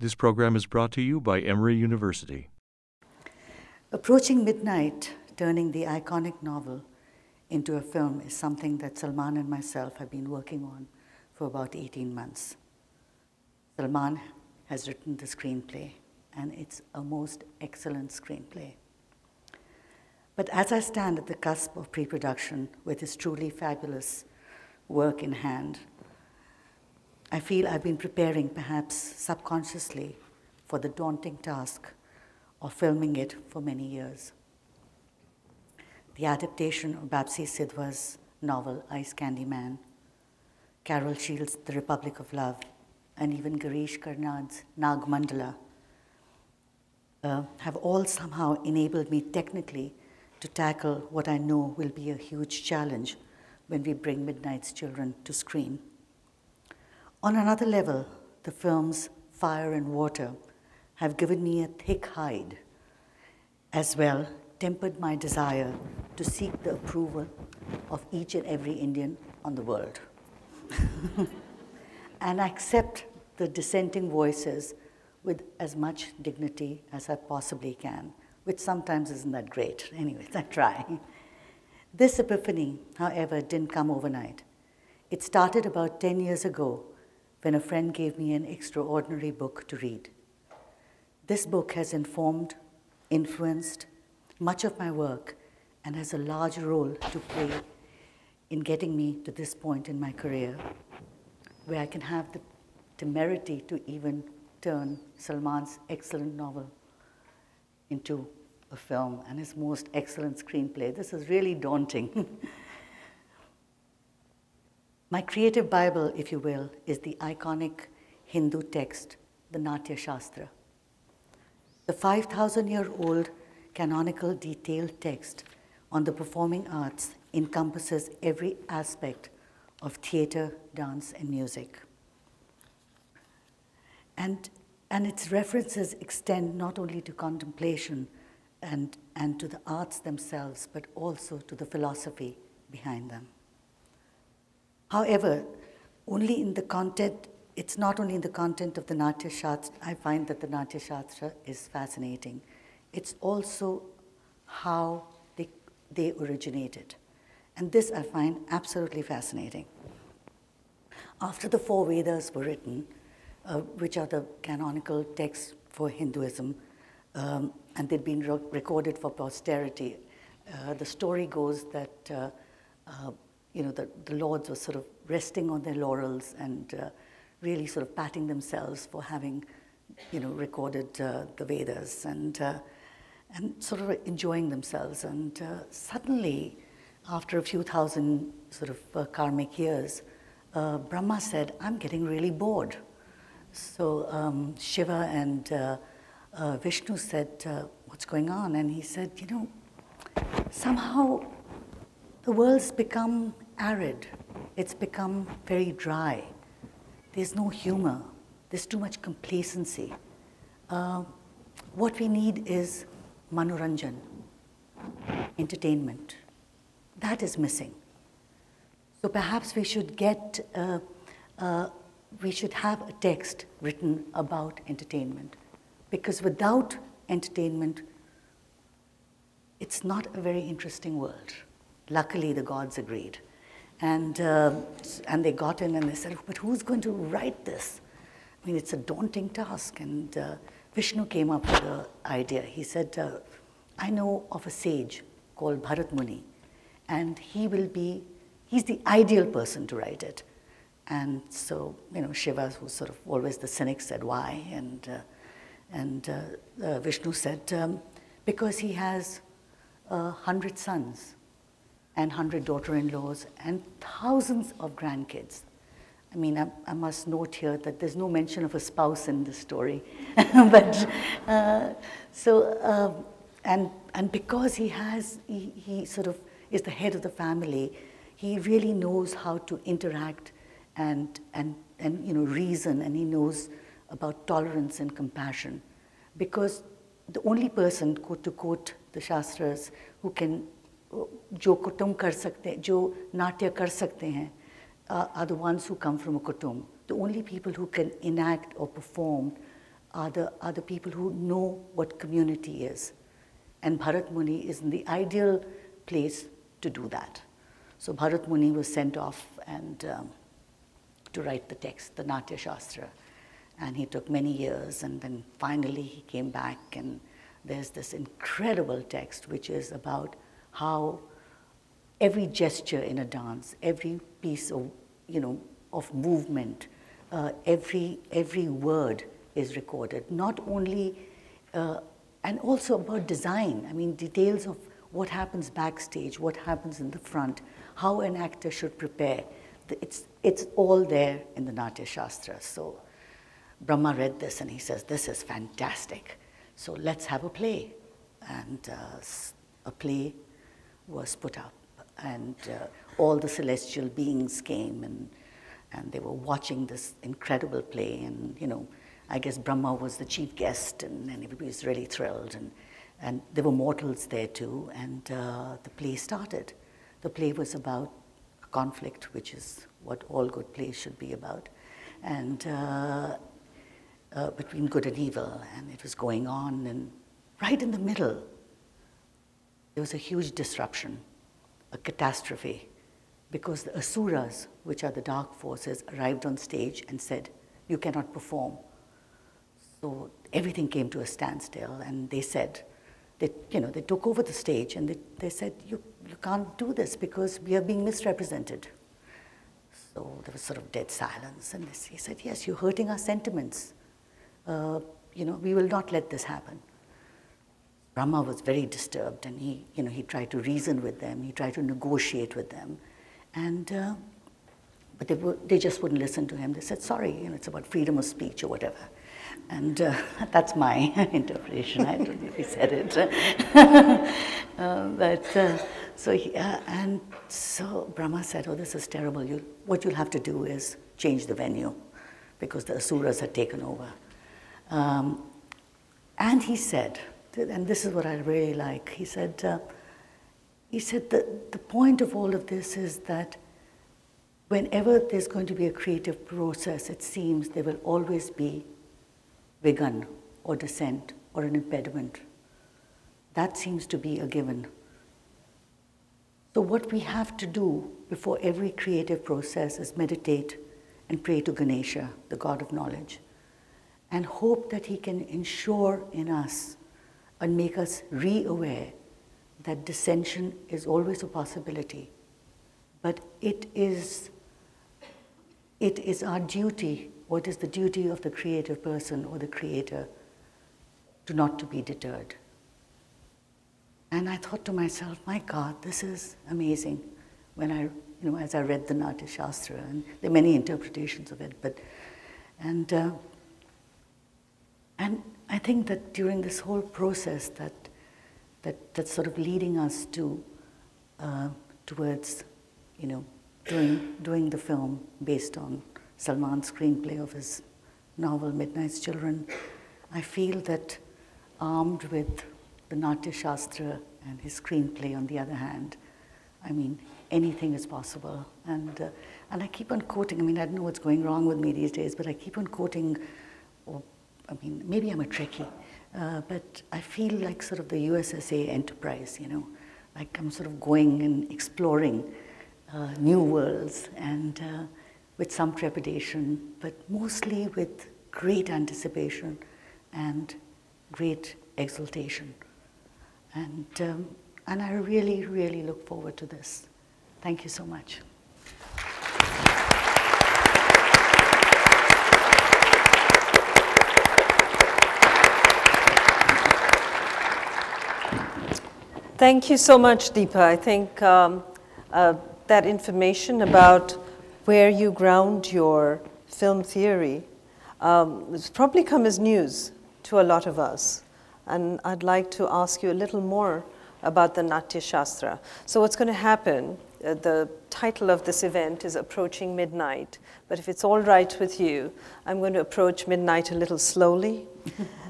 This program is brought to you by Emory University. Approaching midnight, turning the iconic novel into a film is something that Salman and myself have been working on for about 18 months. Salman has written the screenplay, and it's a most excellent screenplay. But as I stand at the cusp of pre-production with his truly fabulous work in hand, I feel I've been preparing, perhaps subconsciously, for the daunting task of filming it for many years. The adaptation of Babsi Sidhwa's novel Ice Candy Man, Carol Shields' The Republic of Love, and even Girish Karnad's Nag Mandala have all somehow enabled me technically to tackle what I know will be a huge challenge when we bring Midnight's Children to screen. On another level, the films Fire and Water have given me a thick hide, as well tempered my desire to seek the approval of each and every Indian on the world. And accept the dissenting voices with as much dignity as I possibly can, which sometimes isn't that great. Anyways, I try. This epiphany, however, didn't come overnight. It started about 10 years ago when a friend gave me an extraordinary book to read. This book has informed, influenced much of my work and has a large role to play in getting me to this point in my career, where I can have the temerity to even turn Salman's excellent novel into a film and his most excellent screenplay. This is really daunting. My creative Bible, if you will, is the iconic Hindu text, the Natya Shastra. The 5,000-year-old canonical detailed text on the performing arts encompasses every aspect of theater, dance, and music. And its references extend not only to contemplation and to the arts themselves, but also to the philosophy behind them. However, it's not only in the content of the Natya Shastra. I find that the Natya Shastra is fascinating. It's also how they originated. And this I find absolutely fascinating. After the four Vedas were written, which are the canonical texts for Hinduism, and they'd been recorded for posterity, the story goes that the lords were sort of resting on their laurels and really sort of patting themselves for having, recorded the Vedas and sort of enjoying themselves. And suddenly, after a few thousand sort of karmic years, Brahma said, "I'm getting really bored." So Shiva and Vishnu said, "What's going on?" And he said, somehow the world's become arid. It's become very dry. There's no humor. There's too much complacency. What we need is manoranjan, entertainment. That is missing. So perhaps we should we should have a text written about entertainment, because without entertainment, it's not a very interesting world. Luckily, the gods agreed. And they got in and they said, "But who's going to write this? I mean, it's a daunting task." And Vishnu came up with the idea. He said, "I know of a sage called Bharat Muni, and he's the ideal person to write it." And so, Shiva, who's sort of always the cynic, said, "Why?" And Vishnu said, "Because he has 100 sons and 100 daughter-in-laws and thousands of grandkids." I mean, I must note here that there's no mention of a spouse in this story. But and because he sort of is the head of the family, he really knows how to interact and reason, and he knows about tolerance and compassion. Because the only person, to quote the Shastras, who can जो कुटुंब कर सकते, जो नाट्य कर सकते हैं, are the ones who come from a kutum. The only people who can enact or perform are the people who know what community is. And Bharat Muni is in the ideal place to do that. So Bharat Muni was sent off and to write the text, the Natya Shastra. And he took many years, and then finally he came back, and there's this incredible text which is about how every gesture in a dance, every piece of, of movement, every word is recorded. Not only, and also about design. I mean, details of what happens backstage, what happens in the front, how an actor should prepare. It's all there in the Natya Shastra. So Brahma read this and he says, this is fantastic. So let's have a play. And a play was put up. And all the celestial beings came, and they were watching this incredible play. And, I guess Brahma was the chief guest, and everybody was really thrilled. And there were mortals there too. And the play started. The play was about a conflict, which is what all good plays should be about. And between good and evil, and it was going on, and right in the middle, there was a huge disruption, a catastrophe, because the Asuras, which are the dark forces, arrived on stage and said, you cannot perform. So everything came to a standstill, and they said, they took over the stage, and they said, you can't do this because we are being misrepresented. So there was sort of dead silence, and he said, yes, you're hurting our sentiments. We will not let this happen. Brahma was very disturbed, and he tried to reason with them, he tried to negotiate with them, but they just wouldn't listen to him. They said, sorry, it's about freedom of speech or whatever. And that's my interpretation. I don't know if he said it. So Brahma said, oh, this is terrible. What you'll have to do is change the venue, because the Asuras had taken over. And he said, and this is what I really like, he said that the point of all of this is that whenever there's going to be a creative process, it seems there will always be Vigan or dissent or an impediment. That seems to be a given. So what we have to do before every creative process is meditate and pray to Ganesha, the god of knowledge, and hope that he can ensure in us and make us re-aware that dissension is always a possibility. But it is our duty, or it is the duty of the creative person or the creator not to be deterred. And I thought to myself, my God, this is amazing. When as I read the Natya Shastra, and there are many interpretations of it, and I think that during this whole process, that's sort of leading us towards, doing the film based on Salman's screenplay of his novel Midnight's Children. I feel that armed with the Natya Shastra and his screenplay on the other hand, I mean, anything is possible. And I keep on quoting, I don't know what's going wrong with me these days, but I keep on quoting, maybe I'm a Trekkie, but I feel like sort of the USSA Enterprise, like I'm sort of going and exploring new worlds, and with some trepidation, but mostly with great anticipation and great exultation. And I really, really look forward to this. Thank you so much. Thank you so much, Deepa. I think that information about where you ground your film theory has probably come as news to a lot of us. And I'd like to ask you a little more about the Natya Shastra. So what's going to happen, the title of this event is Approaching Midnight, but if it's all right with you, I'm going to approach midnight a little slowly.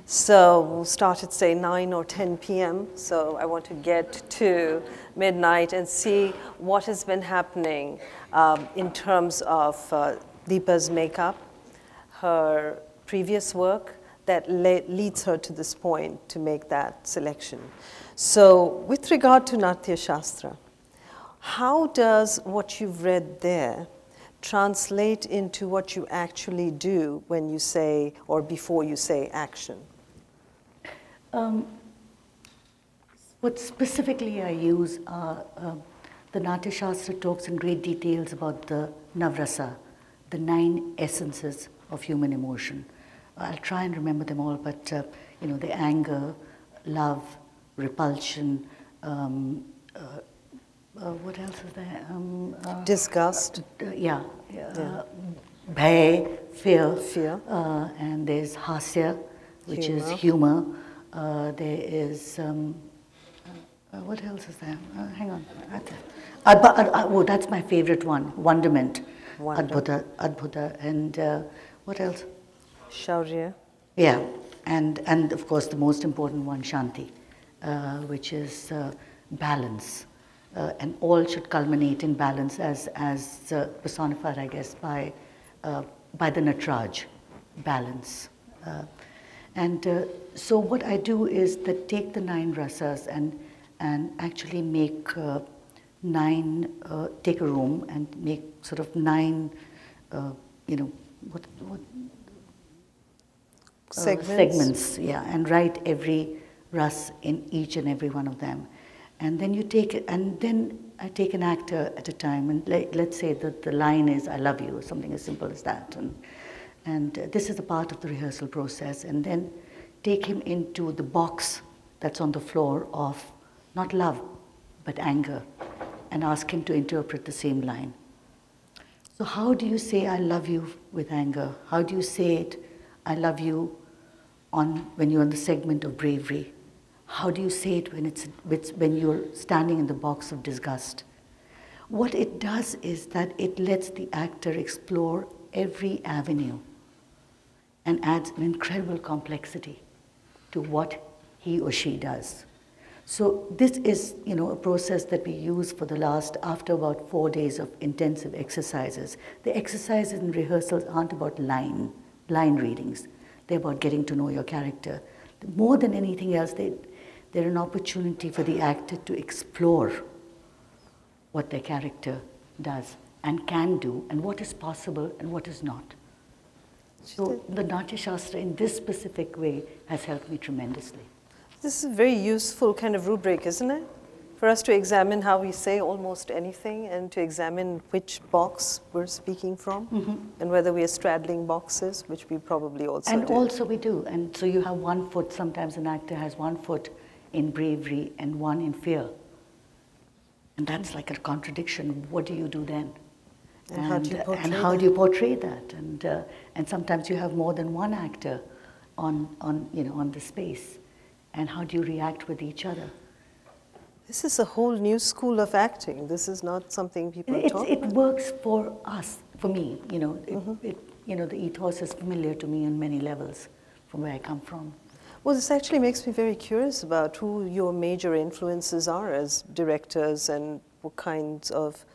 So we'll start at, say, 9 or 10 p.m. So I want to get to midnight and see what has been happening in terms of Deepa's makeup, her previous work that leads her to this point to make that selection. So with regard to Natya Shastra, how does what you've read there translate into what you actually do when you say, or before you say, action? What specifically I use are the Natya Shastra talks in great details about the Navrasa, the 9 essences of human emotion. I'll try and remember them all, but you know, the anger, love, repulsion, what else is there? Disgust. Bhay, fear. Fear. And there's hasya, which Humor. is humor. There is, what else is there? Hang on. Oh, that's my favorite one, wonderment. Wonder. Adbhuta. And what else? Shaurya. Yeah, and of course the most important one, Shanti, which is balance. And all should culminate in balance as personified, I guess, by the Natraj, balance. So what I do is that take the 9 rasas and actually make 9, take a room and make sort of 9, you know, what segments, yeah, and write every ras in each and every one of them. And then you take it, and then I take an actor at a time, and let's say that the line is "I love you," or something as simple as that, and this is a part of the rehearsal process. And then take him into the box that's on the floor of not love, but anger, and ask him to interpret the same line. So how do you say "I love you" with anger? How do you say it, "I love you," when you're on the segment of bravery? How do you say it when you're standing in the box of disgust? What it does is that it lets the actor explore every avenue and adds an incredible complexity to what he or she does. So this is, you know, a process that we use for after about 4 days of intensive exercises. The exercises and rehearsals aren't about line readings. They're about getting to know your character. More than anything else, they're an opportunity for the actor to explore what their character does and can do, and what is possible and what is not. So the Natya Shastra in this specific way has helped me tremendously. This is a very useful kind of rubric, isn't it? For us to examine how we say almost anything and to examine which box we're speaking from, and whether we are straddling boxes, which we probably also do. And also we do. And so you have one foot, sometimes an actor has one foot in bravery and one in fear. And that's like a contradiction. What do you do then? And how do you portray that? And sometimes you have more than one actor on the space. And how do you react with each other? This is a whole new school of acting. This is not something people talk about. It works for us, for me. You know, the ethos is familiar to me on many levels from where I come from. Well, this actually makes me very curious about who your major influences are as directors and what kinds of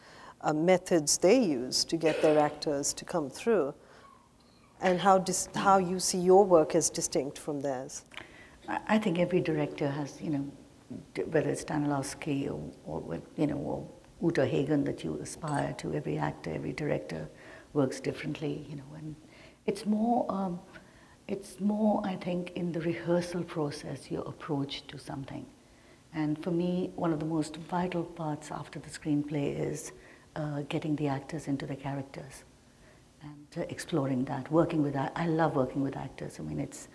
methods they use to get their actors to come through, and how you see your work as distinct from theirs. I think every director has, you know, whether it's Stanilowski or Uta Hagen that you aspire to, every actor, every director works differently, you know, and it's more, I think, in the rehearsal process, your approach to something. And for me, one of the most vital parts after the screenplay is getting the actors into the characters and exploring that, working with that. I love working with actors. I mean, it's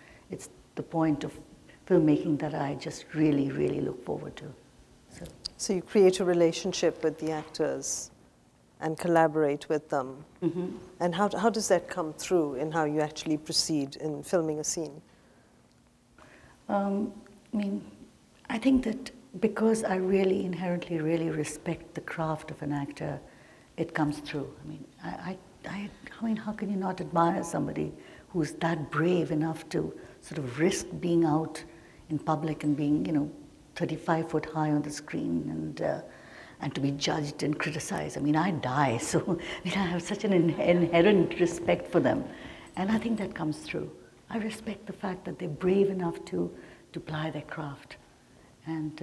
the point of filmmaking that I just really, really look forward to. So you create a relationship with the actors and collaborate with them. And how does that come through in how you actually proceed in filming a scene? I think that because I really inherently really respect the craft of an actor, it comes through. I mean, how can you not admire somebody who's that brave enough to sort of risk being out in public and being, you know, 35 foot high on the screen and to be judged and criticized. I mean, I die, so I have such an inherent respect for them. And I think that comes through. I respect the fact that they're brave enough to ply their craft. And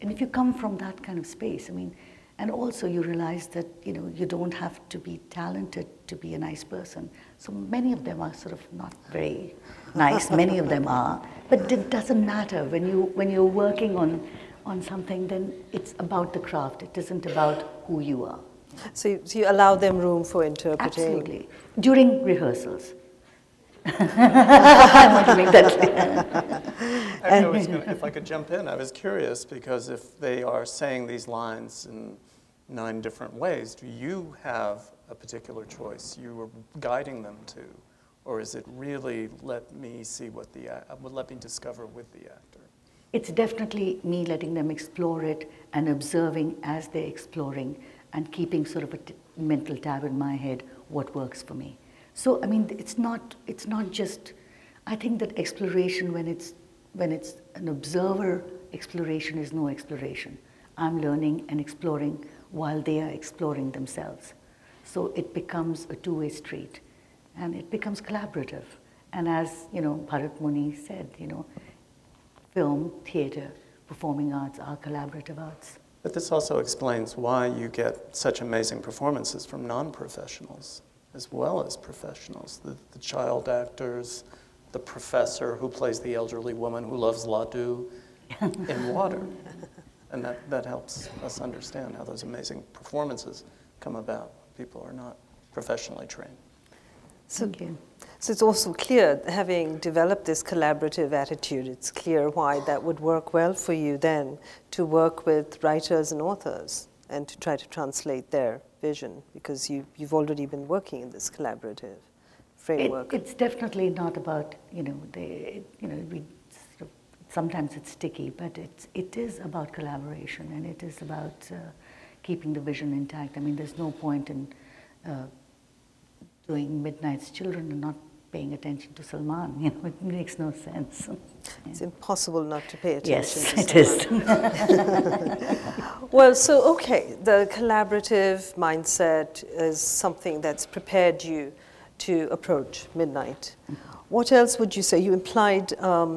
if you come from that kind of space, I mean, and also you realize that, you know, you don't have to be talented to be a nice person. So many of them are sort of not very nice, many of them are, but it doesn't matter. When you're working on something, then it's about the craft. It isn't about who you are. So you allow them room for interpreting? Absolutely. During rehearsals. I want to make that clear. If I could jump in, I was curious because if they are saying these lines in 9 different ways, do you have a particular choice you are guiding them to, or is it really let me discover with the actor? It's definitely me letting them explore it and observing as they're exploring and keeping sort of a mental tab in my head what works for me. So I mean, it's not just. I think that exploration, when it's an observer exploration, is no exploration. I'm learning and exploring while they are exploring themselves. So it becomes a two-way street, and it becomes collaborative. And as you know, Bharat Muni said, you know, film, theater, performing arts are collaborative arts. But this also explains why you get such amazing performances from non-professionals as well as professionals. The child actors, the professor who plays the elderly woman who loves laddu in water. And that helps us understand how those amazing performances come about. People are not professionally trained. So it's also clear, having developed this collaborative attitude, it's clear why that would work well for you then, to work with writers and authors and to try to translate their vision, because you've already been working in this collaborative framework. It's definitely not about, you know, sometimes it's sticky, but it is about collaboration, and it is about keeping the vision intact. I mean, there's no point in doing Midnight's Children and not paying attention to Salman. You know, it makes no sense. It's impossible not to pay attention yes, to Salman. It is. Well, so okay, the collaborative mindset is something that's prepared you to approach Midnight. What else would you say? You implied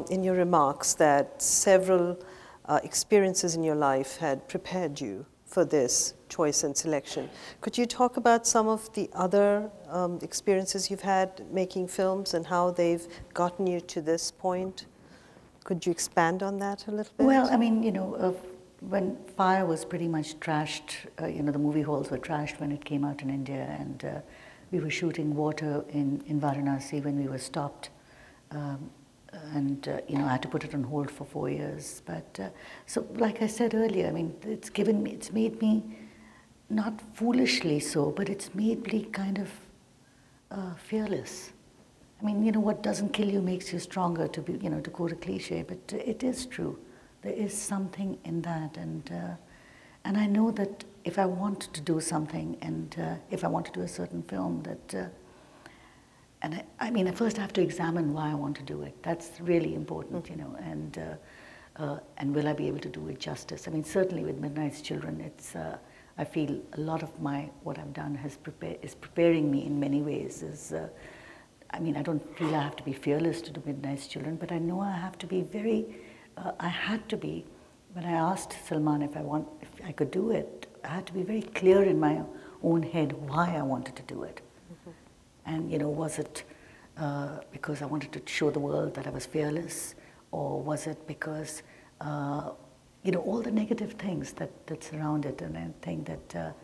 in your remarks that several experiences in your life had prepared you for this choice and selection. Could you talk about some of the other experiences you've had making films and how they've gotten you to this point? Could you expand on that a little bit? Well, I mean, you know, when Fire was pretty much trashed, you know, the movie halls were trashed when it came out in India, and we were shooting Water in Varanasi when we were stopped. You know, I had to put it on hold for 4 years. But so, like I said earlier, I mean, it's made me, not foolishly so, but it's made me kind of fearless. I mean, you know, what doesn't kill you makes you stronger, to be, you know, to quote a cliche, but it is true. There is something in that, and I know that if I want to do something, and if I want to do a certain film, that. And I mean, first I have to examine why I want to do it. That's really important, you know, and will I be able to do it justice? I mean, certainly with Midnight's Children, it's, I feel a lot of what I've done is preparing me in many ways. I mean, I don't feel I have to be fearless to do Midnight's Children, but I know I have to be I had to be, when I asked Salman if I could do it, I had to be very clear in my own head why I wanted to do it. And, you know, was it because I wanted to show the world that I was fearless, or was it because, you know, all the negative things that surround it? And I think that,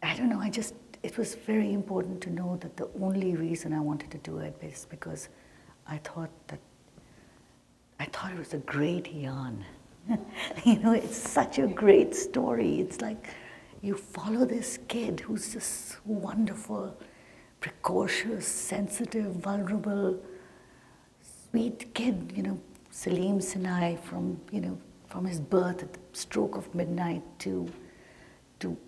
I don't know, it was very important to know that the only reason I wanted to do it is because I thought it was a great yarn. You know, it's such a great story. It's like, you follow this kid who's just wonderful, precocious, sensitive, vulnerable, sweet kid, you know, Salim Sinai, from his birth at the stroke of midnight to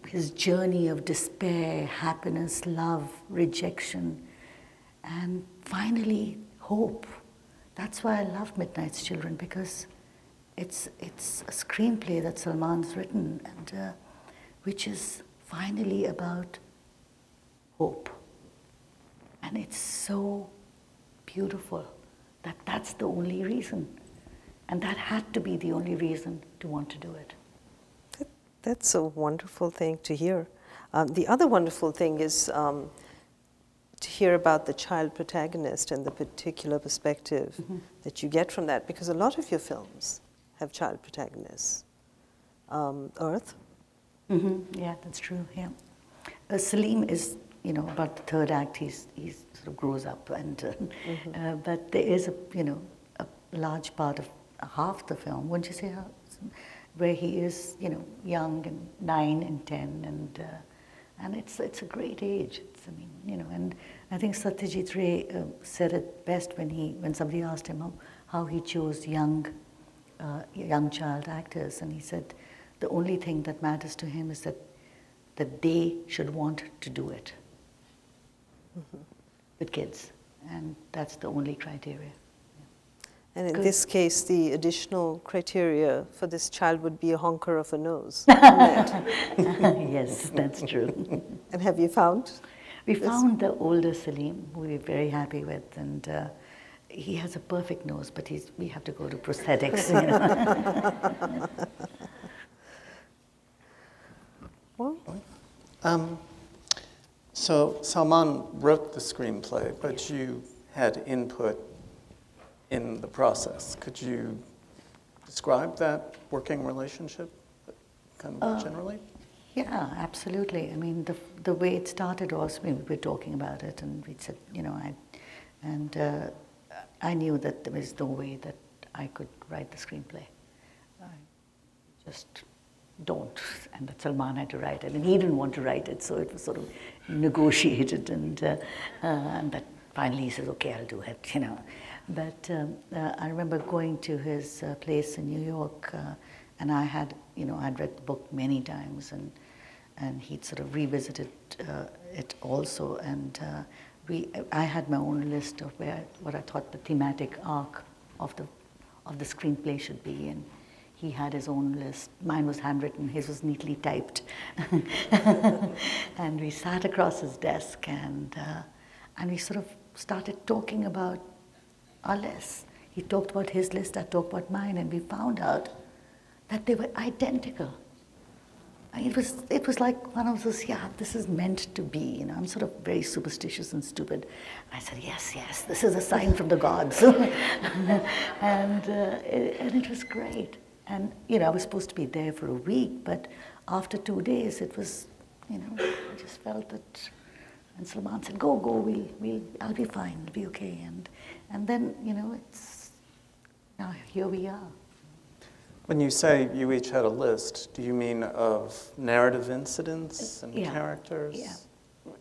his journey of despair, happiness, love, rejection, and finally hope. That's why I love Midnight's Children, because it's a screenplay that Salman's written, and which is finally about hope. And it's so beautiful that that's the only reason. And that had to be the only reason to want to do it. That's a wonderful thing to hear. The other wonderful thing is to hear about the child protagonist and the particular perspective that you get from that, because a lot of your films have child protagonists. Earth? Yeah, that's true, yeah. Salim is, you know, about the third act, he sort of grows up, and but there is a large part of half the film, wouldn't you say, where he is, you know, young and 9 and 10, and it's a great age. I mean, you know, and I think Satyajit Ray said it best when somebody asked him how he chose young child actors, and he said the only thing that matters to him is that they should want to do it with kids, and that's the only criteria. And in this case, the additional criteria for this child would be a honker of a nose. Yes, that's true. And have you found? We found the older Salim, who we're very happy with, and he has a perfect nose, but we have to go to prosthetics. You know? Well, so Salman wrote the screenplay, but you had input in the process. Could you describe that working relationship kind of generally? Yeah, absolutely. I mean, the way it started was, we were talking about it, and we said, you know, I knew that there was no way that I could write the screenplay. I just don't, and that Salman had to write it, and he didn't want to write it, so it was sort of negotiated, and that finally he says, okay, I'll do it, you know. But I remember going to his place in New York, and I'd read the book many times, and he'd sort of revisited it also, and I had my own list of what I thought the thematic arc of the screenplay should be, and he had his own list. Mine was handwritten, his was neatly typed. And we sat across his desk, and we sort of started talking about our lists. He talked about his list, I talked about mine, and we found out that they were identical. It was like one of those, yeah, this is meant to be. You know, I'm sort of very superstitious and stupid. I said, yes, this is a sign from the gods. and it was great. And, you know, I was supposed to be there for a week, but after 2 days, it was, you know, I just felt that, and Salman said, go, I'll be fine, it'll be okay. And then, you know, now here we are. When you say you each had a list, do you mean of narrative incidents and characters? Yeah,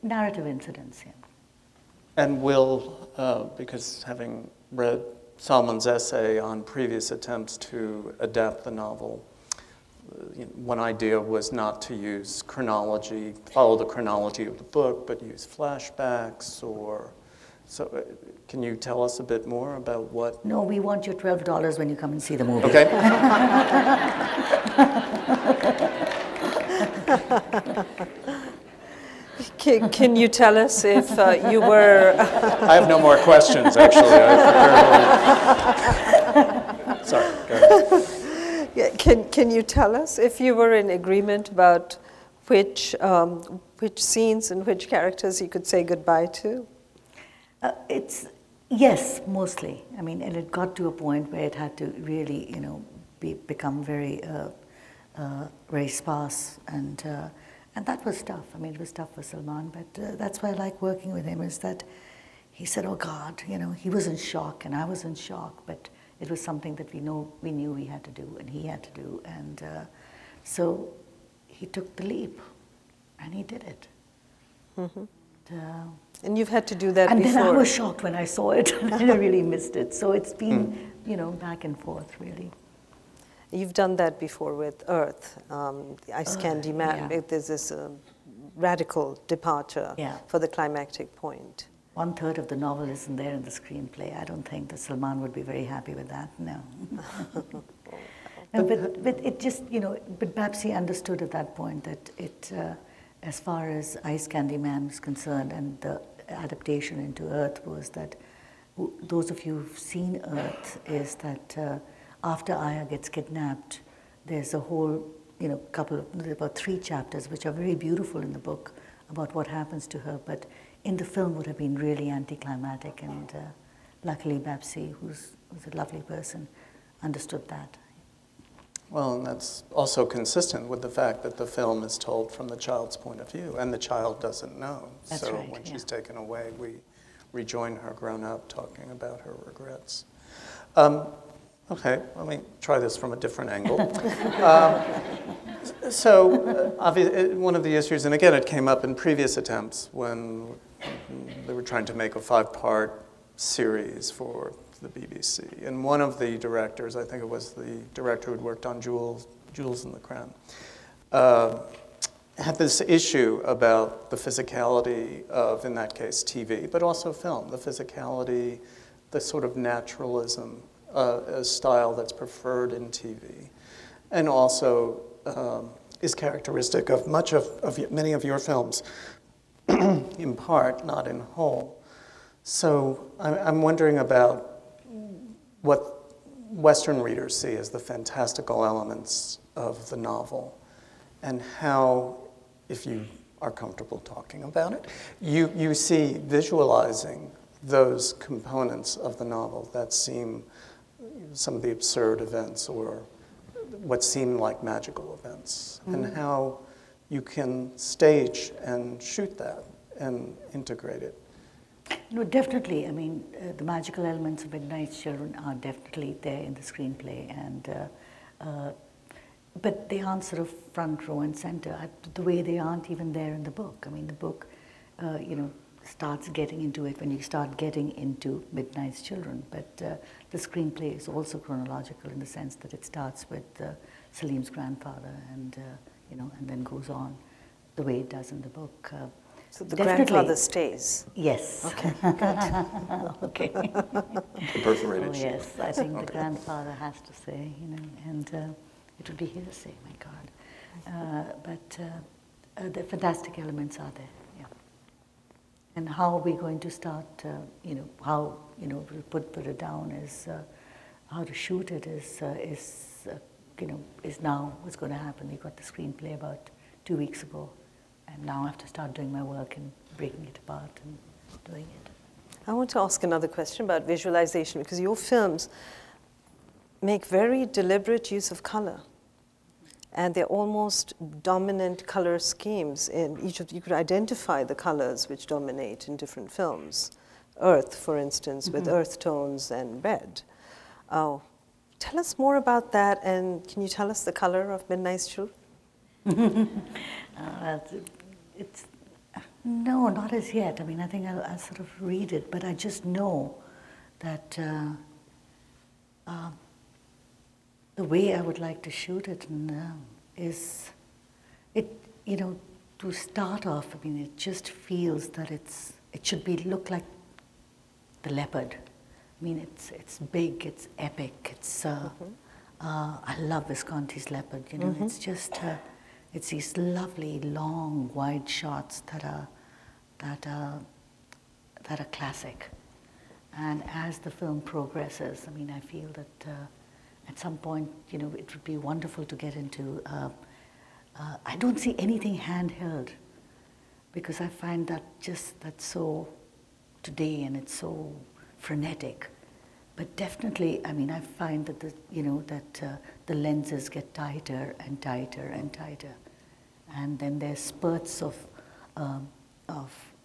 narrative incidents, yeah. And because having read Salman's essay on previous attempts to adapt the novel, one idea was not to use chronology, follow the chronology of the book, but use flashbacks or... So can you tell us a bit more about what... No, we want your $12 when you come and see the movie. Okay. Can you tell us if you were... I have no more questions, actually. Sorry, go ahead. Yeah, can you tell us if you were in agreement about which scenes and which characters you could say goodbye to? Yes, mostly. I mean, and it got to a point where it had to really, you know, become very, very sparse, and that was tough. I mean, it was tough for Salman, but that's why I like working with him. Is that he said, "Oh God," you know, he was in shock, and I was in shock, but it was something that we knew we had to do, and he had to do, and so he took the leap, and he did it. Mm-hmm. And you've had to do that and before. And then I was shocked when I saw it, and I really missed it. So it's been, you know, back and forth, really. You've done that before with Earth, the Ice Candy Man. Yeah. There's this radical departure for the climactic point. 1/3 of the novel isn't there in the screenplay. I don't think that Salman would be very happy with that, no. No, but it just, you know, but perhaps he understood at that point that it, as far as Ice Candy Man was concerned, and adaptation into Earth was that those of you who've seen Earth is that after Aya gets kidnapped, there's a whole, there's about 3 chapters which are very beautiful in the book about what happens to her, but in the film would have been really anticlimactic, and luckily Babsi, who's a lovely person, understood that. Well, and that's also consistent with the fact that the film is told from the child's point of view, and the child doesn't know. That's so right, when yeah. she's taken away, we rejoin her grown up talking about her regrets. Okay, let me try this from a different angle. Obviously, one of the issues, and again, it came up in previous attempts when they were trying to make a 5-part series for the BBC. And one of the directors, I think it was the director who'd worked on Jules and the Crown, had this issue about the physicality of, in that case, TV, but also film, the physicality, the sort of naturalism, a style that's preferred in TV, and also is characteristic of many of your films, in part, not in whole. So I'm wondering about what Western readers see as the fantastical elements of the novel, and how, if you are comfortable talking about it, you see visualizing those components of the novel that seem some of the absurd events or what seem like magical events, and how you can stage and shoot that and integrate it. No, definitely. I mean, the magical elements of Midnight's Children are definitely there in the screenplay, and but they aren't sort of front row and center. The way they aren't even there in the book. I mean, the book, starts getting into it when you start getting into Midnight's Children. But the screenplay is also chronological in the sense that it starts with Salim's grandfather, and and then goes on the way it does in the book. So the definitely. grandfather stays? Yes. Okay, Okay. The perforated sheep. Yes, I think the grandfather has to say, and it would be hearsay, my God. But the fantastic elements are there, yeah. And how are we going to start, how, we'll put it down is, how to shoot it is now what's going to happen. We got the screenplay about 2 weeks ago, and now I have to start doing my work and breaking it apart and doing it. I want to ask another question about visualization, because your films make very deliberate use of color, and they're almost dominant color schemes. In each of you could identify the colors which dominate in different films. Earth, for instance, with earth tones and red. Oh, tell us more about that, and can you tell us the color of Midnight's Children? No, not as yet. I mean, I think I'll sort of read it, but I just know that the way I would like to shoot it is, to start off, I mean, it just feels that it should look like The Leopard. I mean, it's big, it's epic, it's, I love Visconti's Leopard, it's just, it's these lovely, long, wide shots that are classic. And as the film progresses, I mean, I feel that at some point, it would be wonderful to get into, I don't see anything handheld, because I find that's so today, and it's so frenetic. But definitely, I mean, I find that the lenses get tighter and tighter and tighter, and then there's spurts of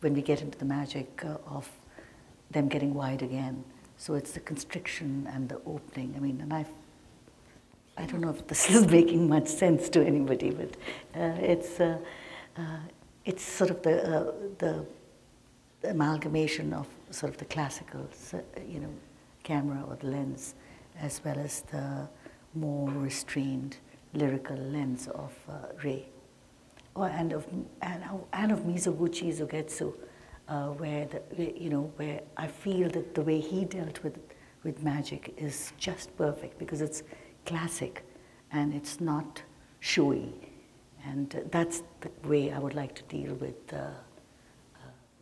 when we get into the magic of them getting wide again. So it's the constriction and the opening. I mean, and I don't know if this is making much sense to anybody, but it's sort of the amalgamation of sort of the classical, camera or the lens, as well as the more restrained lyrical lens of Ray, and of Mizoguchi Zugetsu, where I feel that the way he dealt with magic is just perfect, because it's classic and it's not showy, and that's the way I would like to deal with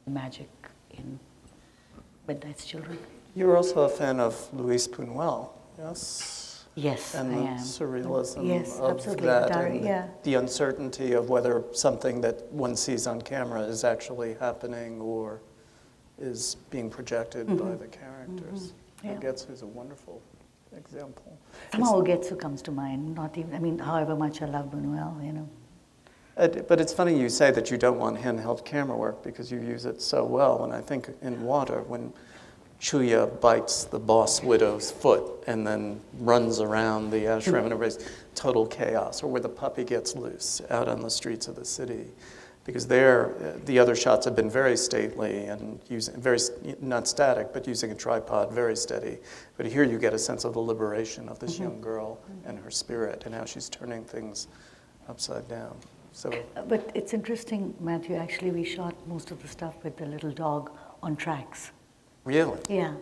magic in Midnight's Children. You're also a fan of Luis Buñuel, yes? Yes, and I the am. surrealism Yes, of absolutely. that, and Yeah. the uncertainty of whether something that one sees on camera is actually happening or is being projected by the characters. Yeah. Getsu is a wonderful example. Somehow Getsu comes to mind, not even, I mean, however much I love Buñuel, you know. But it's funny you say that you don't want handheld camera work because you use it so well. And I think in Water, when Chuya bites the boss widow's foot and then runs around the ashram and everybody's total chaos, or where the puppy gets loose out on the streets of the city. Because there, the other shots have been very stately and using not static, but using a tripod, very steady. But here you get a sense of the liberation of this young girl and her spirit and how she's turning things upside down. So, but it's interesting, Matthew, actually we shot most of the stuff with the little dog on tracks. really? Yeah.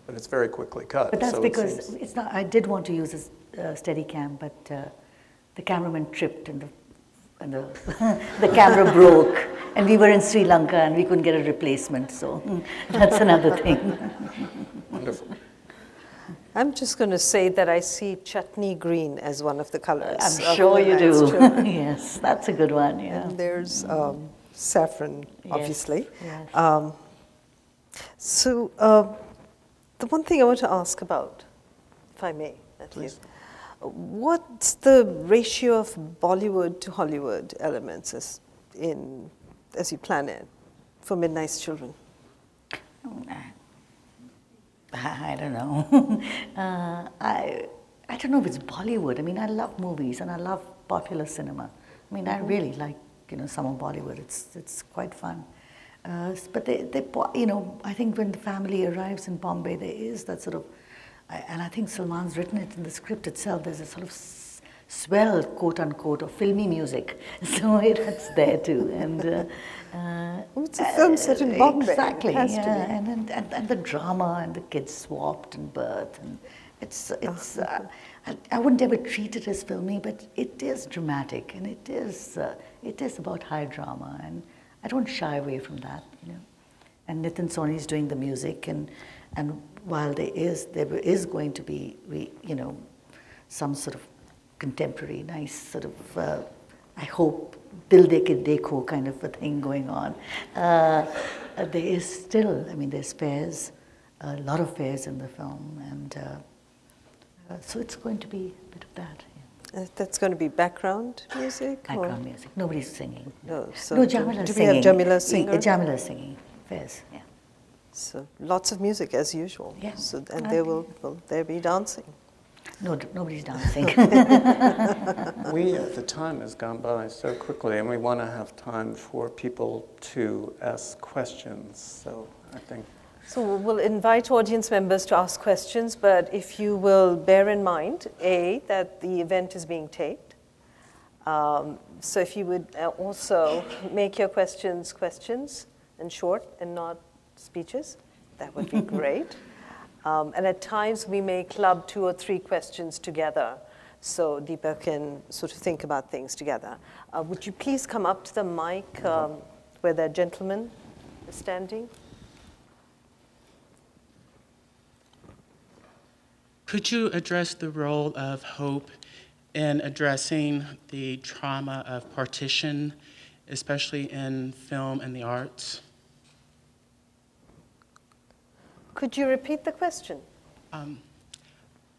But it's very quickly cut. But that's so because it's not, I did want to use a steady cam, but the cameraman tripped and the camera broke, and we were in Sri Lanka and we couldn't get a replacement, so that's another thing. Wonderful. I'm just going to say that I see chutney green as one of the colors. I'm sure you do. Yes, that's a good one, yeah. And there's saffron, obviously. Yes. So the one thing I want to ask about, if I may, Matthew, Please. what's the ratio of Bollywood to Hollywood elements as you plan it for Midnight's Children? I don't know. I don't know if it's Bollywood. I mean, I love movies and I love popular cinema. I mean, I really like, some of Bollywood. It's quite fun. But I think when the family arrives in Bombay, there is that sort of, and I think Salman's written it in the script itself, there's a sort of swell, quote unquote, of filmy music. So it's there too. And it's a film set in Bombay. Exactly, it has to yeah. And the drama and the kids swapped and birth. And I wouldn't ever treat it as filmy, but it is dramatic and it is about high drama. And I don't shy away from that, And Nitin Soni is doing the music, and while there is going to be, some sort of contemporary, nice sort of, I hope, Dil De Ke Dekho kind of a thing going on. There is still, there's fairs, a lot of fairs in the film, and so it's going to be a bit of that. That's going to be background music? Background music. Nobody's singing. No, so Jamila's do singing. we have Jamila singing? Jamila's singing. Fairs, yeah. So lots of music as usual. Yeah. So, and will there be dancing? No, nobody's dancing. The time has gone by so quickly, and we want to have time for people to ask questions. So I think. So we'll invite audience members to ask questions, but if you will bear in mind, that the event is being taped. So if you would also make your questions and short and not speeches, that would be great. And at times we may club 2 or 3 questions together so Deepa can sort of think about things together. Would you please come up to the mic where the gentleman is standing? Could you address the role of hope in addressing the trauma of partition, especially in film and the arts? Could you repeat the question?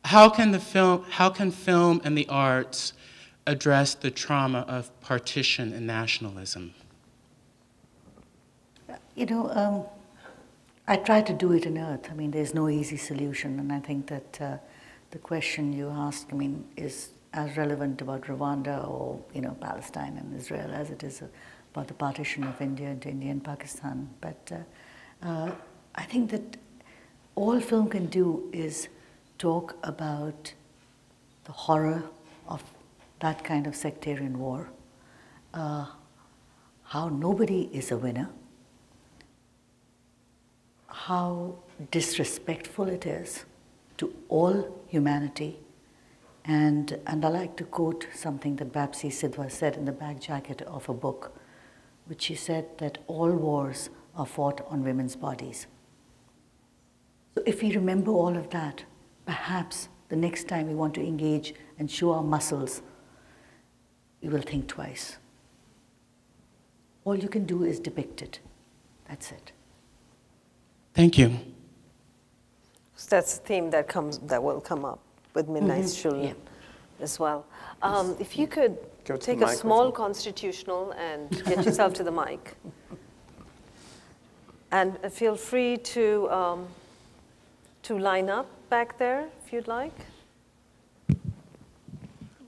How can film and the arts address the trauma of partition and nationalism? I try to do it in Earth. There's no easy solution, and I think that the question you ask, is as relevant about Rwanda or Palestine and Israel as it is about the partition of India into India and Pakistan. But I think that all film can do is talk about the horror of that kind of sectarian war, how nobody is a winner, how disrespectful it is to all humanity. And I like to quote something that Bapsi Sidhwa said in the back jacket of a book, which she said that all wars are fought on women's bodies. So if we remember all of that, perhaps the next time we want to engage and show our muscles, we will think twice. All you can do is depict it. That's it. Thank you. So that's a theme that will come up with Midnight's Children as well. If you could take a small constitutional and get yourself to the mic. And feel free to line up back there if you'd like.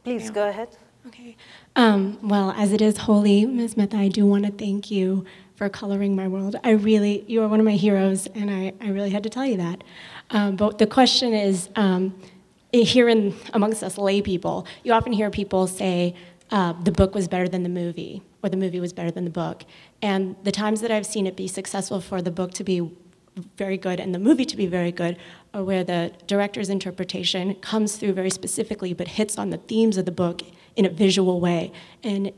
Please go ahead. Okay. Well, as it is holy, Ms. Mehta, I do want to thank you for coloring my world. You are one of my heroes, and I really had to tell you that. But the question is, here amongst us lay people, you often hear people say the book was better than the movie, or the movie was better than the book. And the times that I've seen it be successful for the book to be very good and the movie to be very good are where the director's interpretation comes through very specifically but hits on the themes of the book in a visual way and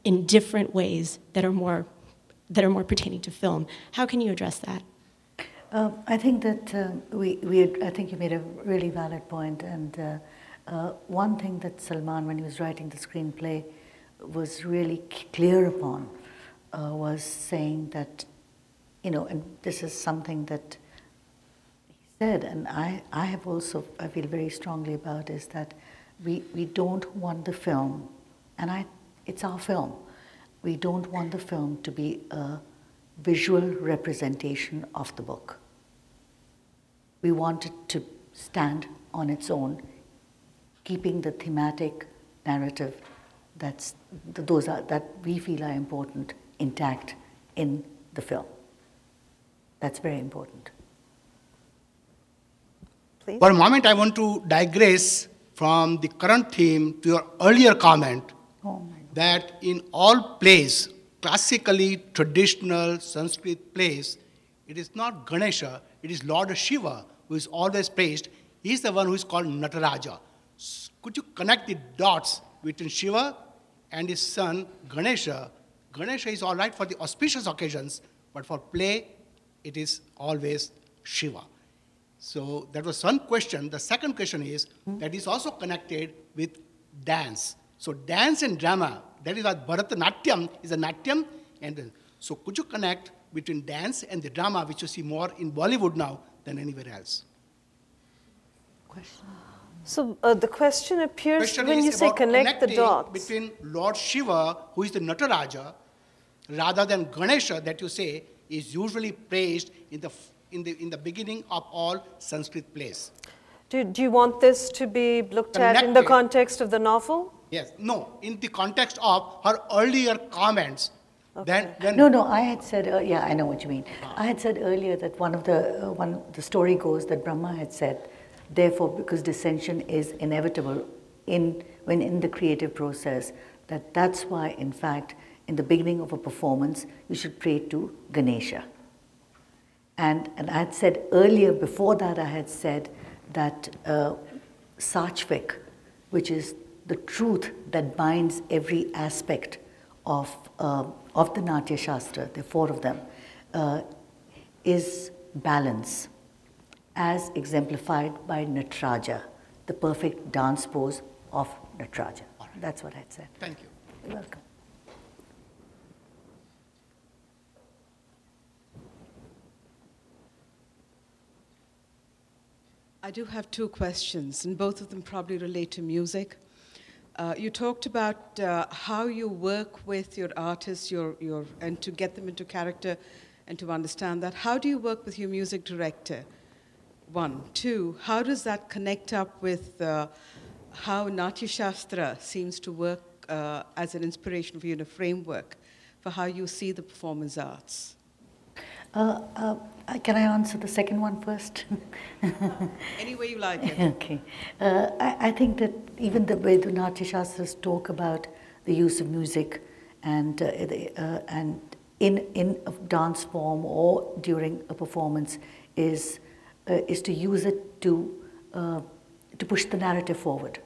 in different ways that are more pertaining to film. How can you address that? I think that I think you made a really valid point, and one thing that Salman, when he was writing the screenplay, was really clear upon was saying that, and this is something that he said, and I feel very strongly about, is that we don't want the film, and it's our film, we don't want the film to be a visual representation of the book. We want it to stand on its own, keeping the thematic narrative that we feel are important intact in the film. That's very important. Please. For a moment, I want to digress from the current theme to your earlier comment that in all plays, classically traditional Sanskrit plays, it is not Ganesha, it is Lord Shiva who is always praised. He is the one who is called Nataraja. Could you connect the dots between Shiva and his son Ganesha? Ganesha is all right for the auspicious occasions, but for play, it is always Shiva. So that was one question. The second question is that is also connected with dance. So dance and drama, that is what Bharatanatyam is a Natyam. And so could you connect between dance and the drama, which you see more in Bollywood now than anywhere else? So the question appears when you say connect the dots. Between Lord Shiva, who is the Nataraja, rather than Ganesha, that you say is usually praised in the beginning of all Sanskrit plays. Do you want this to be looked at in the context of the novel? Yes. No, in the context of her earlier comments. Okay. No, I had said, yeah, I know what you mean. I had said earlier that the story goes that Brahma had said, therefore, because dissension is inevitable when in the creative process, that's why, in fact, in the beginning of a performance, you should pray to Ganesha. And I had said earlier, before that, I had said that Sachvik, which is the truth that binds every aspect of the Natya Shastra, there are 4 of them, is balance, as exemplified by Nataraja, the perfect dance pose of Nataraja. Right. That's what I had said. Thank you. You're welcome. I do have 2 questions, and both of them probably relate to music. You talked about how you work with your artists and to get them into character and to understand that. How do you work with your music director? 1. 2, how does that connect up with how Natya Shastra seems to work as an inspiration for you in a framework for how you see the performance arts? Can I answer the second one first? Any way you like it. Okay. I think that even the way the Natya Shastras talk about the use of music and in a dance form or during a performance is to use it to push the narrative forward,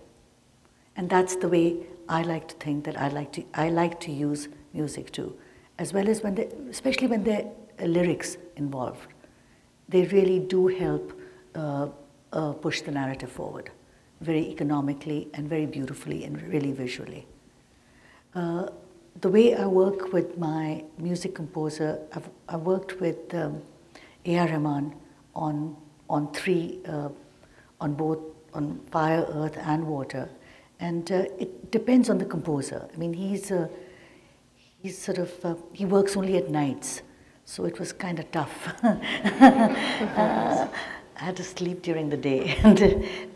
and that's the way I like to think that I like to use music too, as well as especially when they're lyrics involved. They really do help push the narrative forward, very economically and very beautifully and really visually. The way I work with my music composer, I worked with Ar Rahman on fire, earth, and water, and it depends on the composer. I mean, he works only at nights, so it was kind of tough. I had to sleep during the day,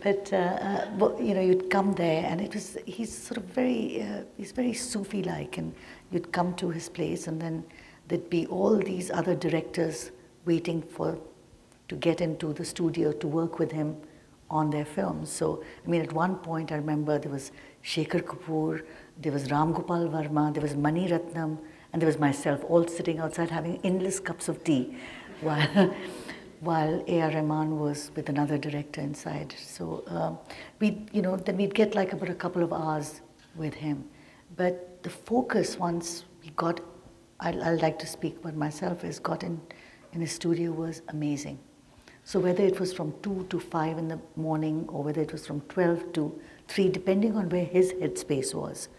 but you know, you'd come there, and he's very Sufi-like, and you'd come to his place, and then there'd be all these other directors waiting to get into the studio to work with him on their films. So, I mean, at one point, I remember there was Shekhar Kapoor, there was Ram Gopal Varma, there was Mani Ratnam, and there was myself, all sitting outside having endless cups of tea while Ar Rahman was with another director inside. So then we'd get like about a couple of hours with him. But the focus, once we got, I like to speak about myself, is got in his studio was amazing. So whether it was from 2 to 5 in the morning, or whether it was from 12 to 3, depending on where his headspace was,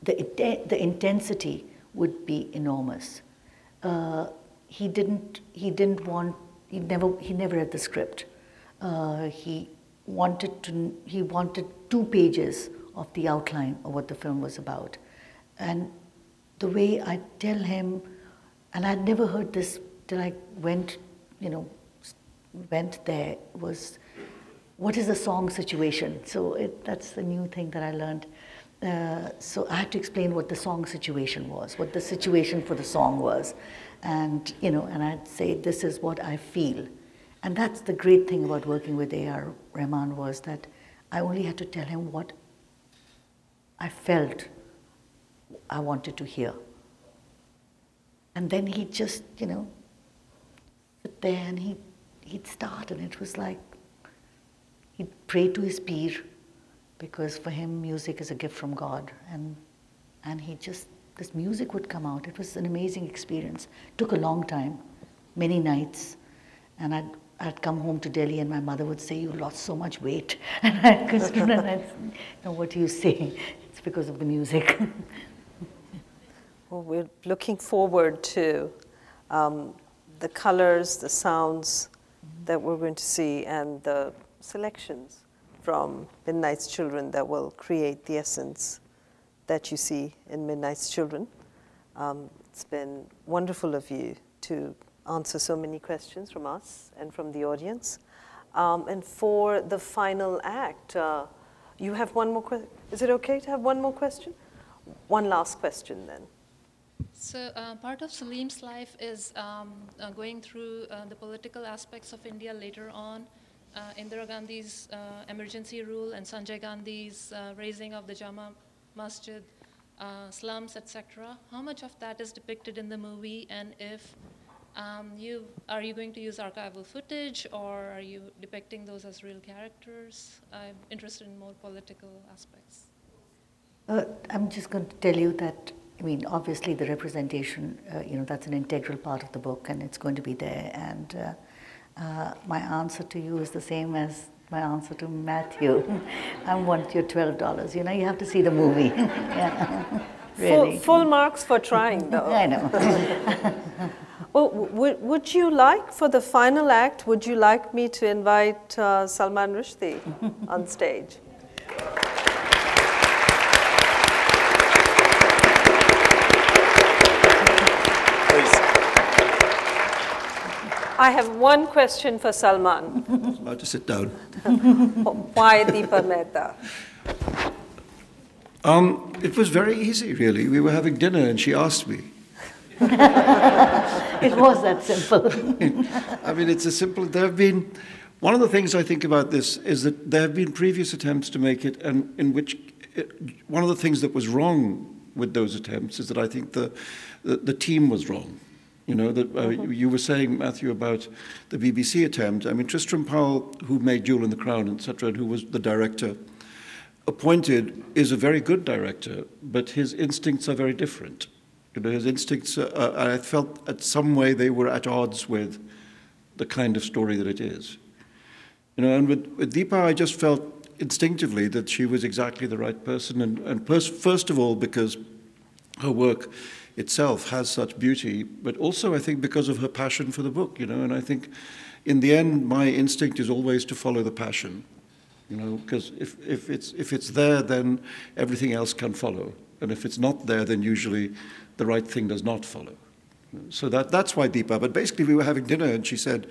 the intensity would be enormous. He never read the script. He wanted 2 pages of the outline of what the film was about. And the way I tell him, and I'd never heard this till I went there, was, what is the song situation? So that's the new thing that I learned. So I had to explain what the song situation was, what the situation for the song was. And, and I'd say, this is what I feel. And that's the great thing about working with Ar Rahman, was that I only had to tell him what I felt I wanted to hear. And then he'd just, sit there and he'd start, and it was like, he'd pray to his peer, because for him music is a gift from God, and this music would come out. It was an amazing experience. It took a long time, many nights, and I'd come home to Delhi, and my mother would say, "You lost so much weight," and I'd question, and I'd say, "No, what do you say? It's because of the music." Well, we're looking forward to the colors, the sounds that we're going to see, and the selections from Midnight's Children that will create the essence that you see in Midnight's Children. It's been wonderful of you to answer so many questions from us and from the audience. And for the final act, you have one more question. Is it okay to have one more question? One last question then. So part of Salim's life is going through the political aspects of India later on. Indira Gandhi's emergency rule and Sanjay Gandhi's raising of the Jama Masjid, slums, etc. How much of that is depicted in the movie, and if are you going to use archival footage, or are you depicting those as real characters? I'm interested in more political aspects. I'm just going to tell you that, I mean, obviously the representation, that's an integral part of the book, and it's going to be there. And my answer to you is the same as my answer to Matthew. I want your $12. You have to see the movie. Yeah, really. Full marks for trying, though. I know. Well, would you like, for the final act, would you like me to invite Salman Rushdie on stage? I have one question for Salman. About to sit down. Why Deepa Mehta? It was very easy, really. We were having dinner and she asked me. It was that simple. I mean, it's as simple. There have been, one of the things I think about this is that there have been previous attempts to make it, and in which one of the things that was wrong with those attempts is that I think the team was wrong. You were saying, Matthew, about the BBC attempt. I mean, Tristram Powell, who made Jewel in the Crown, etc., and who was the director appointed, is a very good director, but his instincts are very different. You know, his instincts, I felt at some way they were at odds with the kind of story that it is. You know, and with Deepa, I just felt instinctively that she was exactly the right person, and first of all, because her work itself has such beauty, but also I think because of her passion for the book, you know, and I think in the end, my instinct is always to follow the passion, you know, because if it's there, then everything else can follow. And if it's not there, then usually the right thing does not follow. So that's why Deepa, but basically we were having dinner and she said,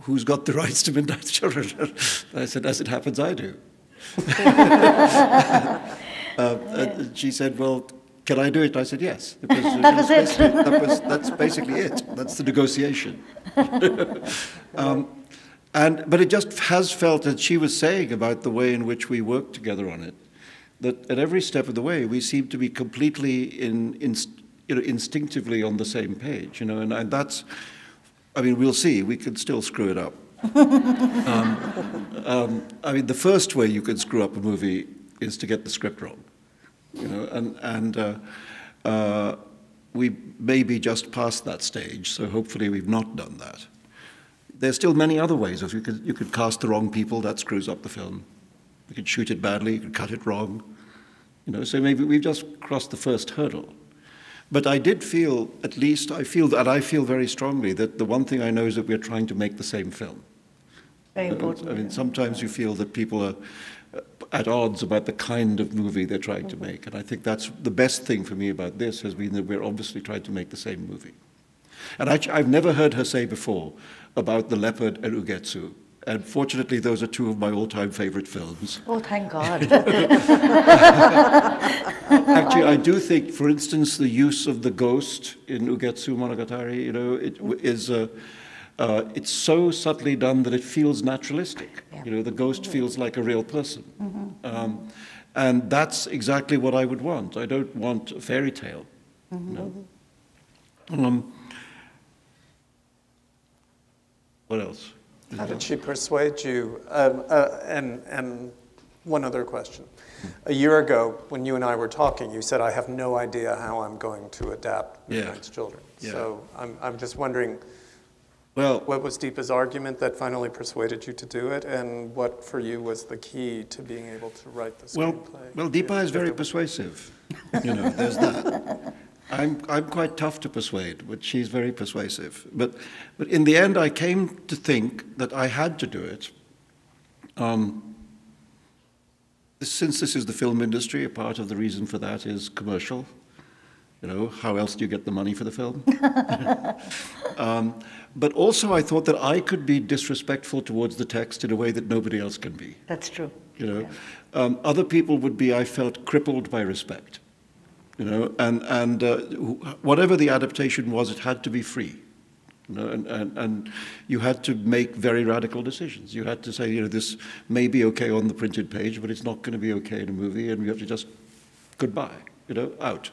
who's got the rights to Midnight Children? I said, as it happens, I do. She said, well, can I do it? I said, yes. Because, that was it. That's basically it. That's the negotiation. But it just has felt, as she was saying about the way in which we work together on it, that at every step of the way, we seem to be completely instinctively on the same page, you know, and that's, I mean, we'll see. We could still screw it up. I mean, the first way you can screw up a movie is to get the script wrong, you know, and we may be just past that stage, so hopefully we've not done that. There's still many other ways. If you could cast the wrong people, that screws up the film. You could shoot it badly, you could cut it wrong, you know, so maybe we've just crossed the first hurdle. But I did feel, at least I feel very strongly that the one thing I know is that we're trying to make the same film. Very important. I mean, sometimes you feel that people are at odds about the kind of movie they're trying to make. And I think that's the best thing for me about this has been that we're obviously trying to make the same movie. And I've never heard her say before about The Leopard and Ugetsu. And fortunately, those are two of my all-time favorite films. Oh, thank God. Actually, I do think, for instance, the use of the ghost in Ugetsu Monogatari, you know, it's so subtly done that it feels naturalistic. Yeah. You know, the ghost feels like a real person. Mm-hmm. And that's exactly what I would want. I don't want a fairy tale. Mm-hmm. No. What else? How did she persuade you? And one other question. A year ago, when you and I were talking, you said, I have no idea how I'm going to adapt Midnight's Children. Yeah. So I'm just wondering, well, what was Deepa's argument that finally persuaded you to do it, and what for you was the key to being able to write the screenplay? Well, Deepa is very persuasive. You know, there's that. I'm quite tough to persuade, but she's very persuasive. But in the end, I came to think that I had to do it. Since this is the film industry, a part of the reason for that is commercial. You know, how else do you get the money for the film? But also I thought that I could be disrespectful towards the text in a way that nobody else can be. That's true. You know, other people would be, I felt, crippled by respect. You know, and whatever the adaptation was, it had to be free. You know, and you had to make very radical decisions. You had to say, you know, this may be okay on the printed page, but it's not going to be okay in a movie, and you have to just goodbye, you know, out.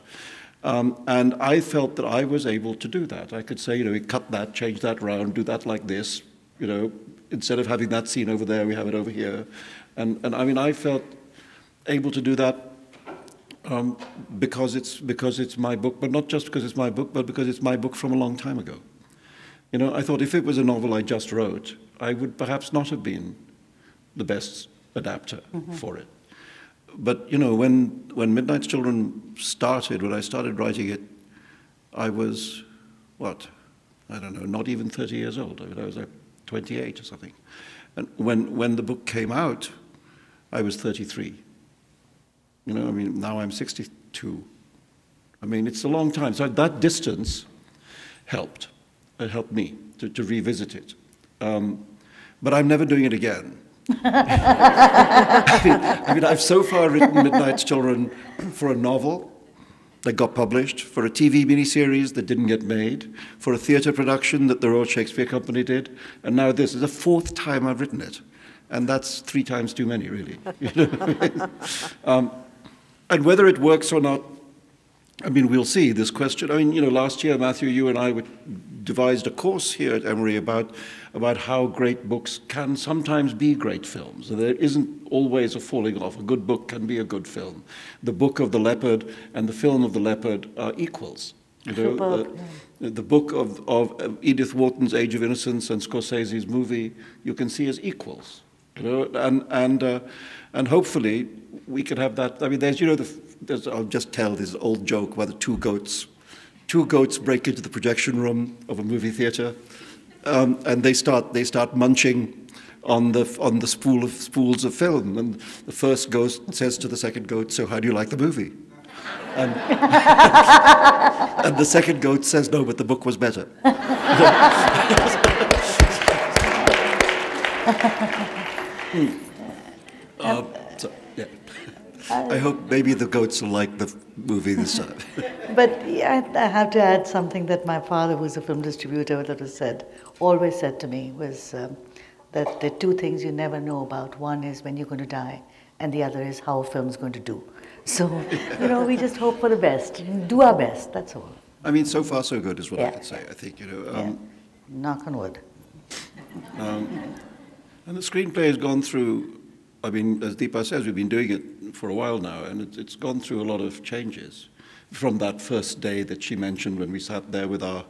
And I felt that I was able to do that. I could say, you know, we cut that, change that round, do that like this, you know, instead of having that scene over there, we have it over here. And I mean, I felt able to do that because it's my book, but not just because it's my book, but because it's my book from a long time ago. You know, I thought if it was a novel I just wrote, I would perhaps not have been the best adapter for it. But, you know, when Midnight's Children started, when I started writing it, I was, what, I don't know, not even 30 years old. I mean, I was like 28 or something. And when the book came out, I was 33. You know, I mean, now I'm 62. I mean, it's a long time. So that distance helped. It helped me to revisit it. But I'm never doing it again. I mean, I've so far written Midnight's Children for a novel that got published, for a TV miniseries that didn't get made, for a theatre production that the Royal Shakespeare Company did, and now this is the 4th time I've written it. And that's 3 times too many, really. You know? And whether it works or not, I mean, we'll see. This question, I mean, you know, last year, Matthew, you and I devised a course here at Emory about how great books can sometimes be great films. There isn't always a falling off. A good book can be a good film. The book of the leopard and the film of the leopard are equals. You know, the book of Edith Wharton's Age of Innocence and Scorsese's movie, you can see as equals. You know, and hopefully we could have that. I mean, there's, you know, I'll just tell this old joke about the two goats. Two goats break into the projection room of a movie theater, and they start munching on the spools of film. And the first goat says to the second goat, "So how do you like the movie?" And, and the second goat says, "No, but the book was better." So, yeah. I hope maybe the goats will like the movie this time. But yeah, I have to add something that my father, who's a film distributor, always said to me, was that the two things you never know about. One is when you're going to die, and the other is how a film's going to do. So, you know, we just hope for the best, do our best, that's all. I mean, so far so good is what I can say, I think, you know. Knock on wood. And the screenplay has gone through, I mean, as Deepa says, we've been doing it for a while now, and it's gone through a lot of changes from that first day that she mentioned when we sat there with our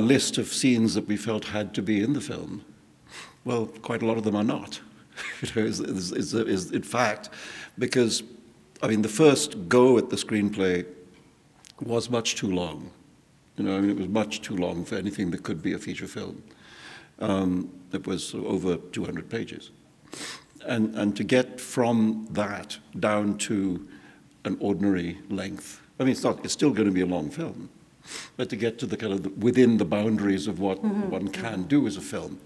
list of scenes that we felt had to be in the film. Well, quite a lot of them are not. You know, is in fact, because, I mean, the first go at the screenplay was much too long. You know, I mean, it was much too long for anything that could be a feature film. It was over 200 pages. And to get from that down to an ordinary length, I mean, it's still going to be a long film, but to get to the kind of within the boundaries of what one can do as a film,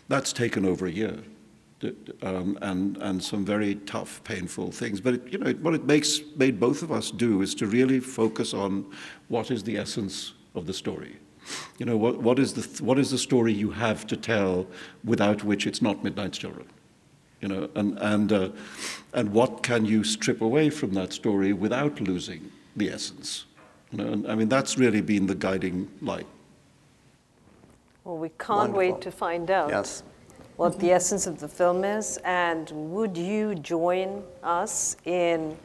that's taken over a year, and some very tough, painful things. But you know, what it made both of us do is to really focus on what is the essence of the story. You know, what is the story you have to tell without which it's not Midnight's Children. You know, and what can you strip away from that story without losing the essence? You know, and I mean, that's really been the guiding light. Well, we can't wait to find out what the essence of the film is. And would you join us in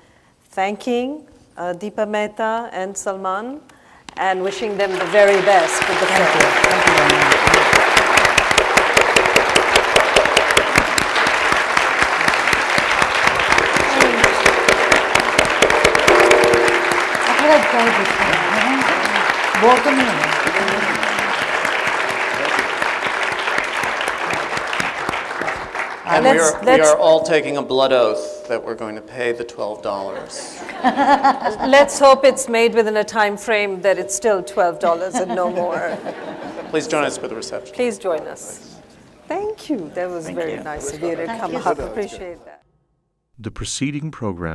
thanking Deepa Mehta and Salman and wishing them the very best with the film? Thank you very much. Welcome in. And we are all taking a blood oath that we're going to pay the $12. Let's hope it's made within a time frame that it's still $12 and no more. Please join us for the reception. Please join us. Thank you. That was very nice of you to come up. Appreciate that. The preceding program